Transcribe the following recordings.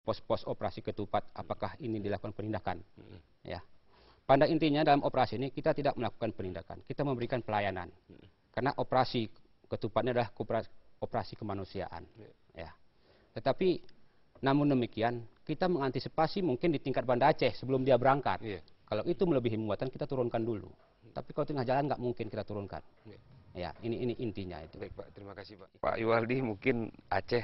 pos-pos operasi ketupat, apakah ini dilakukan penindakan. Ya. Pada intinya dalam operasi ini kita tidak melakukan penindakan, kita memberikan pelayanan. Karena operasi ketupatnya adalah operasi kemanusiaan. Ya. Tetapi namun demikian kita mengantisipasi mungkin di tingkat Banda Aceh sebelum dia berangkat. Kalau itu melebihi muatan kita turunkan dulu. Tapi kalau tengah jalan nggak mungkin kita turunkan. Ya, ini intinya itu. Baik Pak, terima kasih Pak. Pak Iwaldi, mungkin Aceh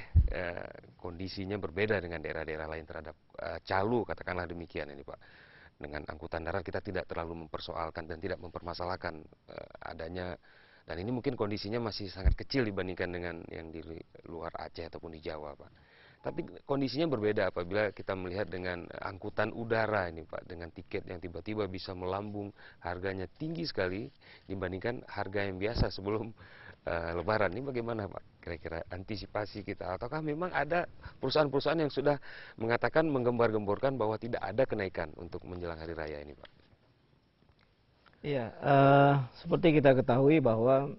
kondisinya berbeda dengan daerah-daerah lain terhadap calo, katakanlah demikian ini Pak. Dengan angkutan darat kita tidak terlalu mempersoalkan dan tidak mempermasalahkan adanya, dan ini mungkin kondisinya masih sangat kecil dibandingkan dengan yang di luar Aceh ataupun di Jawa Pak. Tapi kondisinya berbeda apabila kita melihat dengan angkutan udara ini Pak, dengan tiket yang tiba-tiba bisa melambung harganya tinggi sekali dibandingkan harga yang biasa sebelum Lebaran. Ini bagaimana Pak kira-kira antisipasi kita, ataukah memang ada perusahaan-perusahaan yang sudah mengatakan menggembar-gemborkan bahwa tidak ada kenaikan untuk menjelang hari raya ini Pak? Iya, seperti kita ketahui bahwa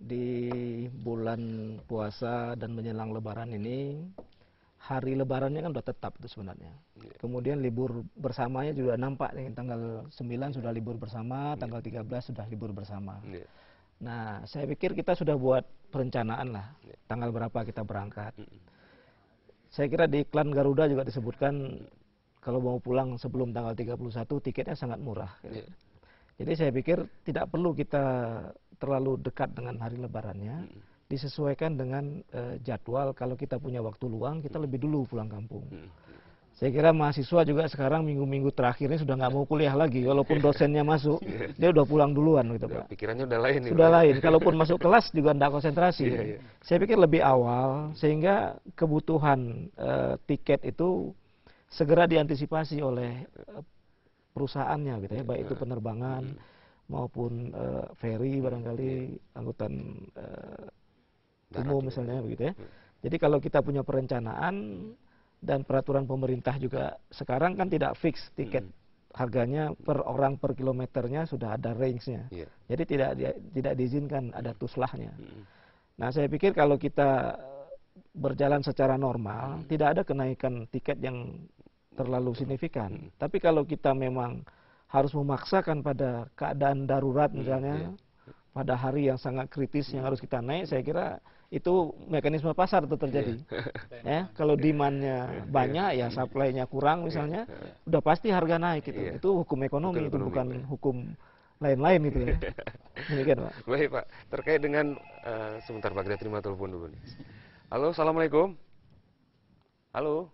di bulan puasa dan menjelang Lebaran ini, hari Lebarannya kan sudah tetap itu sebenarnya. Kemudian libur bersamanya juga nampak nih, tanggal 9 sudah libur bersama, tanggal 13 sudah libur bersama. Nah, saya pikir kita sudah buat perencanaan lah, tanggal berapa kita berangkat. Saya kira di iklan Garuda juga disebutkan kalau mau pulang sebelum tanggal 31 tiketnya sangat murah. Jadi saya pikir tidak perlu kita terlalu dekat dengan hari Lebarannya, disesuaikan dengan jadwal. Kalau kita punya waktu luang, kita lebih dulu pulang kampung. Saya kira mahasiswa juga sekarang minggu-minggu terakhirnya sudah nggak mau kuliah lagi, walaupun dosennya masuk, dia udah pulang duluan gitu Pak. Pikirannya udah lain. Sudah lain, kalaupun masuk kelas juga nggak konsentrasi. Saya pikir lebih awal, sehingga kebutuhan tiket itu segera diantisipasi oleh perusahaannya gitu ya, baik itu penerbangan maupun ferry barangkali angkutan umum misalnya begitu ya. Jadi kalau kita punya perencanaan dan peraturan pemerintah juga sekarang kan tidak fix tiket harganya per orang per kilometernya, sudah ada range-nya. Jadi tidak diizinkan ada tuslahnya. Nah, saya pikir kalau kita berjalan secara normal tidak ada kenaikan tiket yang terlalu signifikan. Tapi kalau kita memang harus memaksakan pada keadaan darurat misalnya, pada hari yang sangat kritis yang harus kita naik, saya kira itu mekanisme pasar itu terjadi. Ya, kalau demand-nya banyak ya supply-nya kurang misalnya, udah pasti harga naik gitu. Itu hukum ekonomi, itu bukan hukum lain-lain itu ya. Demikian Pak. Baik Pak, terkait dengan sebentar Pak, kita terima telepon dulu nih. Halo, assalamualaikum. Halo.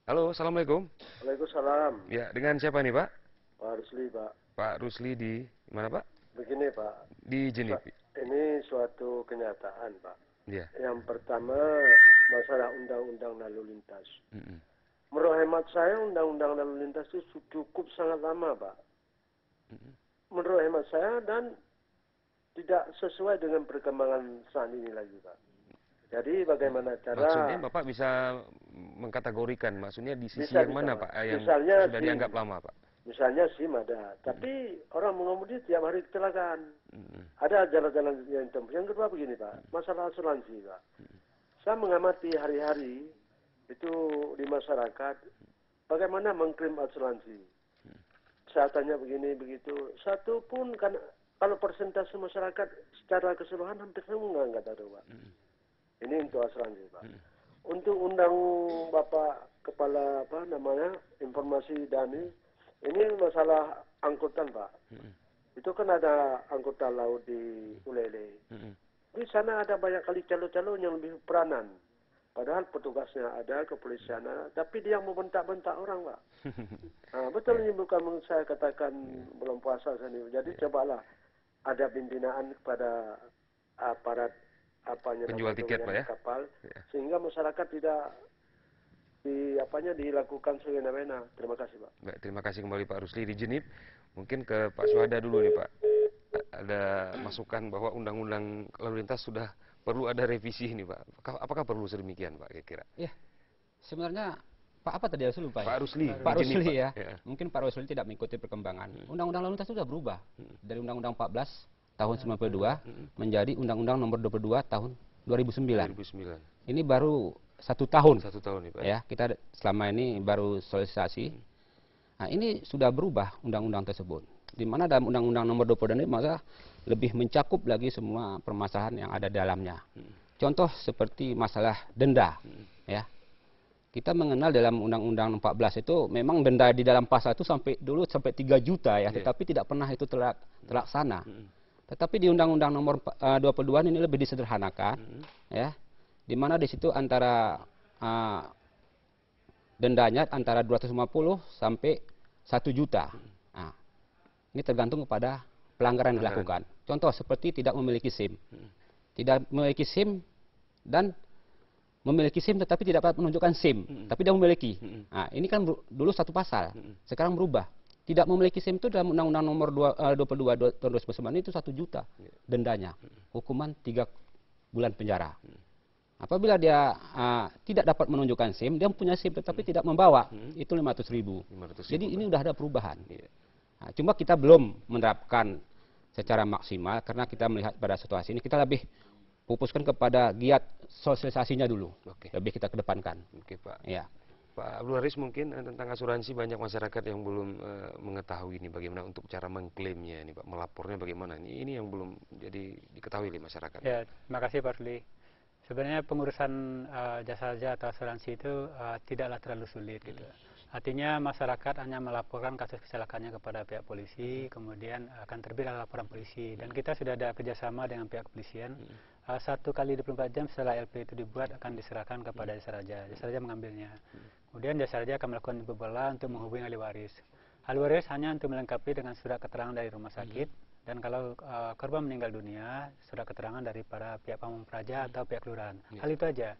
Halo, assalamualaikum. Waalaikumsalam. Ya, dengan siapa nih Pak? Pak Rusli Pak. Pak Rusli di mana Pak? Begini Pak. Di Jenip. Ini suatu kenyataan Pak. Ya. Yang pertama masalah undang-undang lalu lintas. Menurut hemat saya undang-undang lalu lintas itu cukup sangat lama Pak. Menurut hemat saya, dan tidak sesuai dengan perkembangan saat ini lagi Pak. Jadi bagaimana cara... Maksudnya Bapak bisa mengkategorikan, maksudnya di sisi yang mana Pak? Yang misalnya sudah dianggap lama Pak? Misalnya SIM ada, tapi orang mengemudi tiap hari kecelakaan. Ada jalan-jalan yang tempuh. Yang kedua begini Pak, masalah asuransi Pak. Saya mengamati hari-hari itu di masyarakat, bagaimana mengklaim asuransi. Saya tanya begini, begitu. Satu pun, kan, kalau persentase masyarakat secara keseluruhan hampir semua nggak ada Pak. Ini untuk asuransi Pak. Untuk undang Bapak Kepala Informasi Dani, ini masalah angkutan Pak. Itu kan ada angkutan laut di Ulele. Di sana ada banyak kali calo-calo yang lebih peranan. Padahal petugasnya ada, kepolisian ada, tapi dia mau bentak-bentak orang Pak. Nah, betul ini bukan saya katakan belum puasa sini. Jadi cobalah ada pembinaan kepada aparat penjual tiket Pak ya, kapal, sehingga masyarakat tidak dilakukan semena-mena. Terima kasih Pak. Baik, terima kasih kembali Pak Rusli di Jenip. Mungkin ke Pak Suhada dulu nih Pak. Ada masukan bahwa undang-undang lalu lintas sudah perlu ada revisi ini Pak. Apakah perlu sedemikian Pak kira-kira? Ya, sebenarnya Pak apa tadi saya lupa ya? Pak Rusli. Pak Rusli ya. Mungkin Pak Rusli tidak mengikuti perkembangan. Undang-undang lalu lintas sudah berubah dari Undang-Undang 14 tahun 92 menjadi Undang-Undang Nomor 22 tahun 2009. Ini baru 1 tahun. 1 tahun nih Pak. Ya, kita selama ini baru sosialisasi. Nah, ini sudah berubah undang-undang tersebut. Di mana dalam Undang-Undang Nomor 22 ini maka lebih mencakup lagi semua permasalahan yang ada di dalamnya. Contoh seperti masalah denda, ya. Kita mengenal dalam Undang-Undang 14 itu memang denda di dalam pasal itu sampai 3 juta ya, tetapi tidak pernah itu terlaksana. Tetapi di Undang-Undang Nomor 22 ini lebih disederhanakan, ya, di mana di situ antara dendanya antara 250 sampai 1 juta. Nah, ini tergantung kepada pelanggaran yang dilakukan. Contoh seperti tidak memiliki SIM, tidak memiliki SIM dan memiliki SIM tetapi tidak dapat menunjukkan SIM, tapi dia memiliki. Nah, ini kan dulu satu pasal, sekarang berubah. Tidak memiliki SIM itu dalam Undang-Undang Nomor 22 tahun 2009 itu 1 juta dendanya, hukuman 3 bulan penjara. Apabila dia tidak dapat menunjukkan SIM, dia punya SIM tetapi tidak membawa, itu 500.000. Jadi ini sudah ada perubahan. Nah, cuma kita belum menerapkan secara maksimal karena kita melihat pada situasi ini kita lebih fokuskan kepada giat sosialisasinya dulu. Lebih kita kedepankan. Oke Pak. Ya. Pak Abdul Haris, mungkin tentang asuransi banyak masyarakat yang belum mengetahui ini bagaimana untuk cara mengklaimnya ini Pak, melapornya bagaimana. Ini yang belum jadi diketahui oleh masyarakat. Ya, terima kasih Pak Ruli. Sebenarnya pengurusan jasa raja atau asuransi itu tidaklah terlalu sulit gitu. Artinya masyarakat hanya melaporkan kasus kecelakaannya kepada pihak polisi, kemudian akan terbitlah laporan polisi. Dan kita sudah ada kerjasama dengan pihak kepolisian. 1 kali 24 jam setelah LP itu dibuat akan diserahkan kepada jasa raja. Jasa raja mengambilnya. Kemudian jasa raja akan melakukan pembelaan untuk menghubungi ahli waris. Ahli waris hanya untuk melengkapi dengan surat keterangan dari rumah sakit. Dan kalau korban meninggal dunia, surat keterangan dari para pihak pamong praja atau pihak kelurahan. Hal itu aja.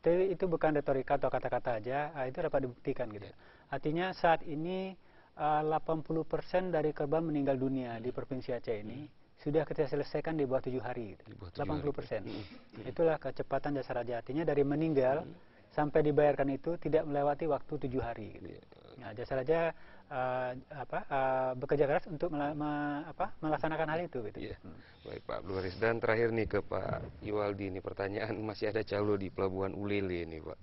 Itu bukan retorika atau kata-kata aja, itu dapat dibuktikan gitu. Artinya saat ini 80% dari korban meninggal dunia di Provinsi Aceh ini sudah kita selesaikan di bawah 7 hari. Gitu. 80%. Itulah kecepatan jasa raja. Artinya dari meninggal sampai dibayarkan itu tidak melewati waktu 7 hari. Gitu. Nah, jasa raja bekerja keras untuk melaksanakan hal itu. Gitu. Baik Pak Abdul Haris. Dan terakhir nih ke Pak Iwaldi, ini pertanyaan masih ada calo di Pelabuhan Ulele ini Pak.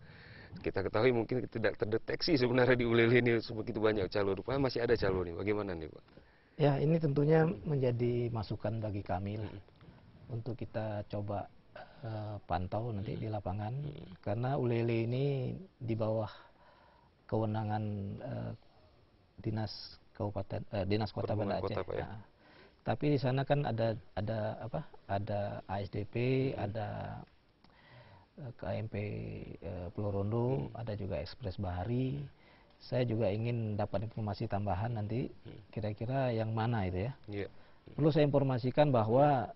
Kita ketahui mungkin tidak terdeteksi sebenarnya di Ulele ini begitu banyak calo. Rupanya masih ada calo nih. Bagaimana nih Pak? Ya, ini tentunya menjadi masukan bagi kami lah, untuk kita coba pantau nanti di lapangan, karena Ulele ini di bawah kewenangan dinas kota Banda Aceh. Nah, tapi di sana kan ada ASDP, ada KMP Pulau Rondo, ada juga Ekspres Bahari. Saya juga ingin dapat informasi tambahan nanti, kira-kira yang mana itu ya. Perlu saya informasikan bahwa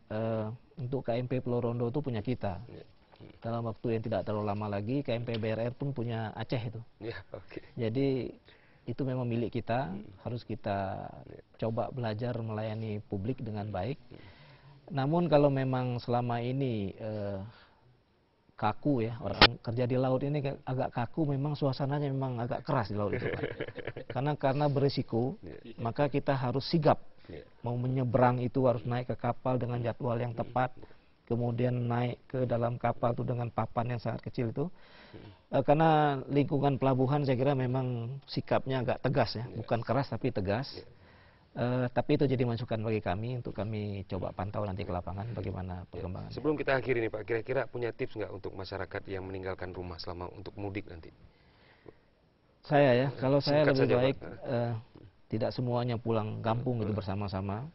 untuk KMP Pulau Rondo itu punya kita. Dalam waktu yang tidak terlalu lama lagi, KMP BRR pun punya Aceh itu. Jadi itu memang milik kita, harus kita coba belajar melayani publik dengan baik. Namun kalau memang selama ini kaku ya, orang kerja di laut ini agak kaku, memang suasananya memang agak keras di laut itu Pak. Karena berisiko, maka kita harus sigap. Mau menyeberang itu harus naik ke kapal dengan jadwal yang tepat, kemudian naik ke dalam kapal itu dengan papan yang sangat kecil itu. Karena lingkungan pelabuhan saya kira memang sikapnya agak tegas ya, bukan keras tapi tegas. Tapi itu jadi masukan bagi kami untuk kami coba pantau nanti ke lapangan bagaimana perkembangan. Sebelum kita akhiri nih Pak, kira-kira punya tips nggak untuk masyarakat yang meninggalkan rumah selama untuk mudik nanti? Saya ya, kalau saya lebih saja, baik tidak semuanya pulang kampung gitu bersama-sama.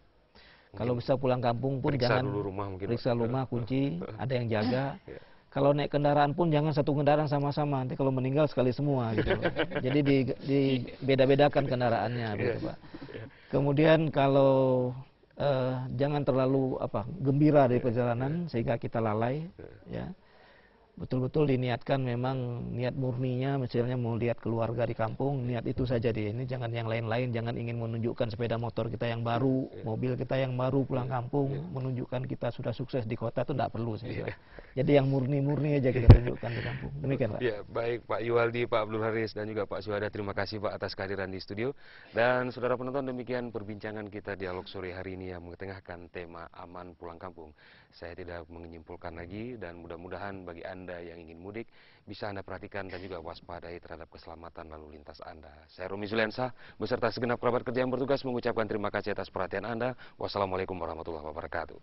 Kalau bisa pulang kampung pun periksa jangan dulu rumah, mungkin periksa Pak. rumah, kunci, ada yang jaga. Kalau naik kendaraan pun jangan satu kendaraan sama-sama, nanti kalau meninggal sekali semua gitu. Jadi dibeda-bedakan kendaraannya gitu Pak. Kemudian kalau jangan terlalu gembira dari perjalanan sehingga kita lalai ya. Betul-betul diniatkan memang niat murninya, misalnya mau lihat keluarga di kampung, niat itu saja deh. Ini jangan yang lain-lain, jangan ingin menunjukkan sepeda motor kita yang baru, mobil kita yang baru pulang kampung, menunjukkan kita sudah sukses di kota, itu tidak perlu saya kira. Jadi yang murni-murni aja kita tunjukkan di kampung. Demikian Pak. Ya, baik Pak Iwaldi, Pak Abdul Haris, dan juga Pak Syuhada, terima kasih Pak atas kehadiran di studio. Dan saudara penonton, demikian perbincangan kita dialog sore hari ini yang mengetengahkan tema aman pulang kampung. Saya tidak menyimpulkan lagi, dan mudah-mudahan bagi Anda Anda yang ingin mudik bisa Anda perhatikan dan juga waspadai terhadap keselamatan lalu lintas Anda. Saya Romi Zuliansyah beserta segenap kerabat kerja yang bertugas mengucapkan terima kasih atas perhatian Anda. Wassalamualaikum warahmatullahi wabarakatuh.